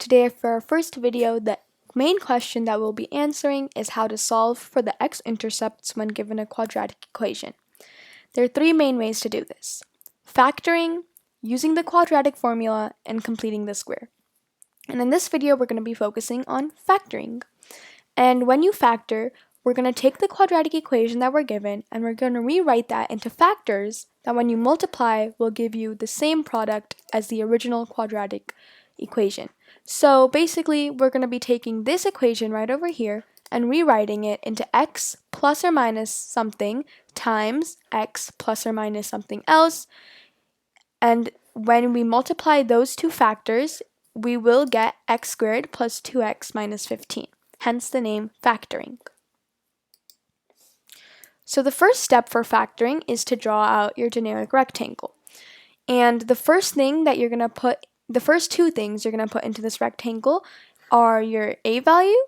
Today for our first video, the main question that we'll be answering is how to solve for the x-intercepts when given a quadratic equation. There are three main ways to do this: factoring, using the quadratic formula, and completing the square. And in this video, we're going to be focusing on factoring. And when you factor, we're going to take the quadratic equation that we're given and we're going to rewrite that into factors that when you multiply will give you the same product as the original quadratic equation. So basically, we're going to be taking this equation right over here and rewriting it into x plus or minus something times x plus or minus something else. And when we multiply those two factors, we will get x squared plus 2x minus 15, hence the name factoring. So the first step for factoring is to draw out your generic rectangle. And the first thing that you're going to put, the first two things you're going to put into this rectangle are your a value,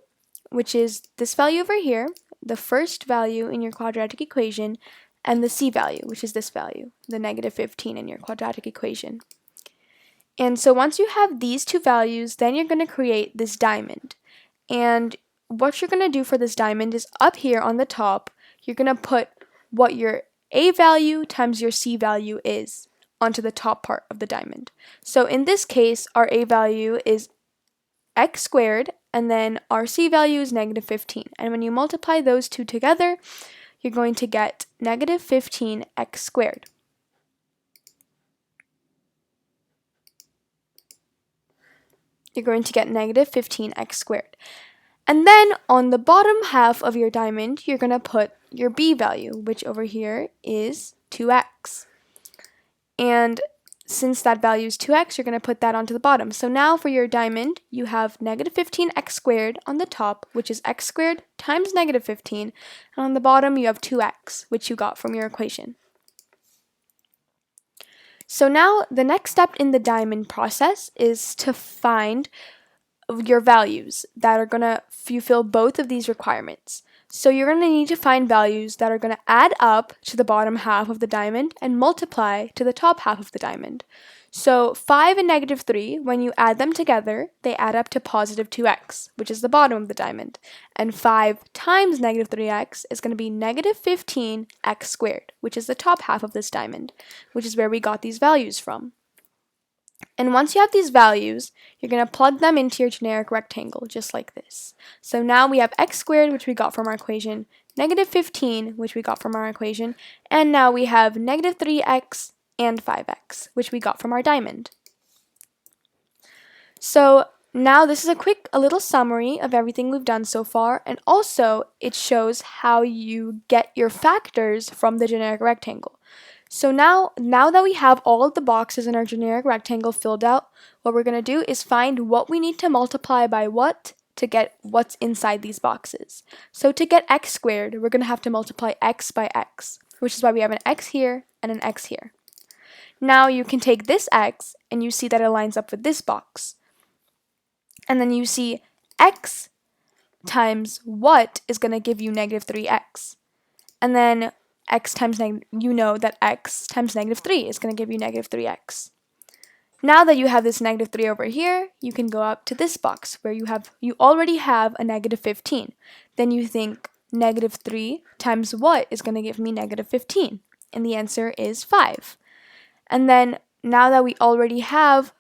which is this value over here, the first value in your quadratic equation, and the c value, which is this value, the negative 15 in your quadratic equation. And so once you have these two values, then you're going to create this diamond. And what you're going to do for this diamond is up here on the top, you're going to put what your a value times your c value is onto the top part of the diamond. So in this case, our a value is x squared, and then our c value is negative 15. And when you multiply those two together, you're going to get negative 15x squared. You're going to get negative 15x squared. And then on the bottom half of your diamond, you're going to put your b value, which over here is 2x. And since that value is 2x, you're going to put that onto the bottom. So now for your diamond, you have negative 15x squared on the top, which is x squared times negative 15. And on the bottom, you have 2x, which you got from your equation. So now the next step in the diamond process is to find your values that are going to fulfill both of these requirements. So you're going to need to find values that are going to add up to the bottom half of the diamond and multiply to the top half of the diamond. So 5 and negative 3, when you add them together, they add up to positive 2x, which is the bottom of the diamond. And 5 times negative 3x is going to be negative 15x squared, which is the top half of this diamond, which is where we got these values from. And once you have these values, you're going to plug them into your generic rectangle, just like this. So now we have x squared, which we got from our equation, negative 15, which we got from our equation, and now we have negative 3x and 5x, which we got from our diamond. So now this is a little summary of everything we've done so far, and also it shows how you get your factors from the generic rectangle. So now that we have all of the boxes in our generic rectangle filled out, what we're going to do is find what we need to multiply by what to get what's inside these boxes. So to get x squared, we're going to have to multiply x by x, which is why we have an x here and an x here. Now you can take this x and you see that it lines up with this box. And then you see x times what is going to give you negative 3x. And then x times you know that x times negative 3 is going to give you negative 3x. Now that you have this negative 3 over here, you can go up to this box where you already have a negative 15. Then you think negative 3 times what is going to give me negative 15? And the answer is 5. And then now that we already have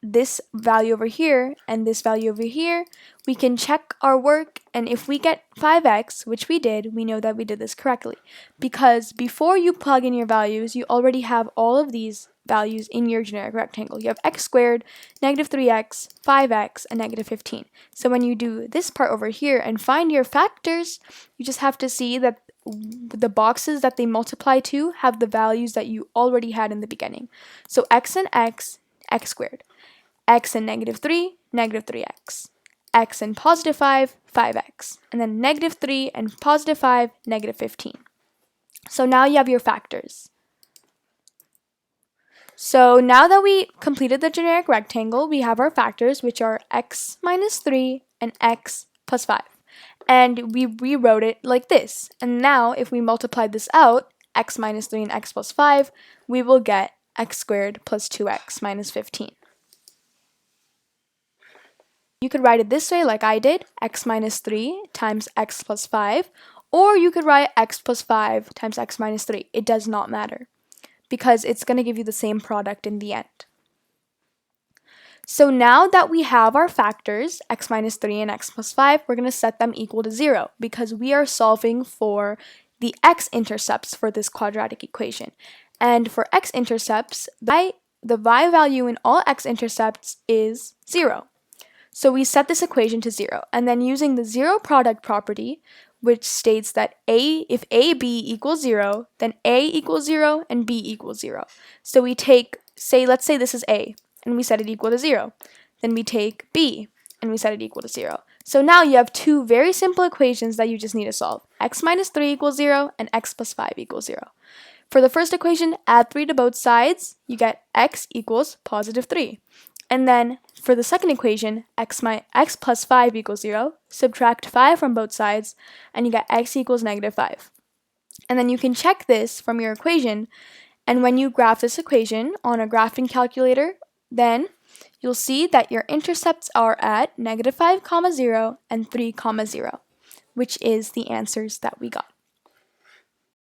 this value over here and this value over here, we can check our work, and if we get 5x, which we did, we know that we did this correctly. Because before you plug in your values, you already have all of these values in your generic rectangle. You have x squared, negative 3x, 5x, and negative 15. So when you do this part over here and find your factors, you just have to see that the boxes that they multiply to have the values that you already had in the beginning. So x and x, x squared. X and negative 3, negative 3x. X and positive 5, 5x. And then negative 3 and positive 5, negative 15. So now you have your factors. So now that we completed the generic rectangle, we have our factors, which are x minus 3 and x plus 5. And we rewrote it like this. And now if we multiply this out, x minus 3 and x plus 5, we will get x squared plus 2x minus 15. You could write it this way like I did, x minus 3 times x plus 5, or you could write x plus 5 times x minus 3. It does not matter because it's going to give you the same product in the end. So now that we have our factors, x minus 3 and x plus 5, we're going to set them equal to 0 because we are solving for the x-intercepts for this quadratic equation. And for x-intercepts, the y value in all x-intercepts is 0. So we set this equation to 0. And then using the zero product property, which states that if AB equals 0, then A equals 0 and B equals 0. So we take, let's say this is A, and we set it equal to 0. Then we take B, and we set it equal to 0. So now you have two very simple equations that you just need to solve. X minus 3 equals 0, and x plus 5 equals 0. For the first equation, add 3 to both sides. You get x equals positive 3. And then for the second equation, x plus 5 equals 0. Subtract 5 from both sides, and you get x equals negative 5. And then you can check this from your equation, and when you graph this equation on a graphing calculator, then you'll see that your intercepts are at negative 5, 0 and 3, 0, which is the answers that we got.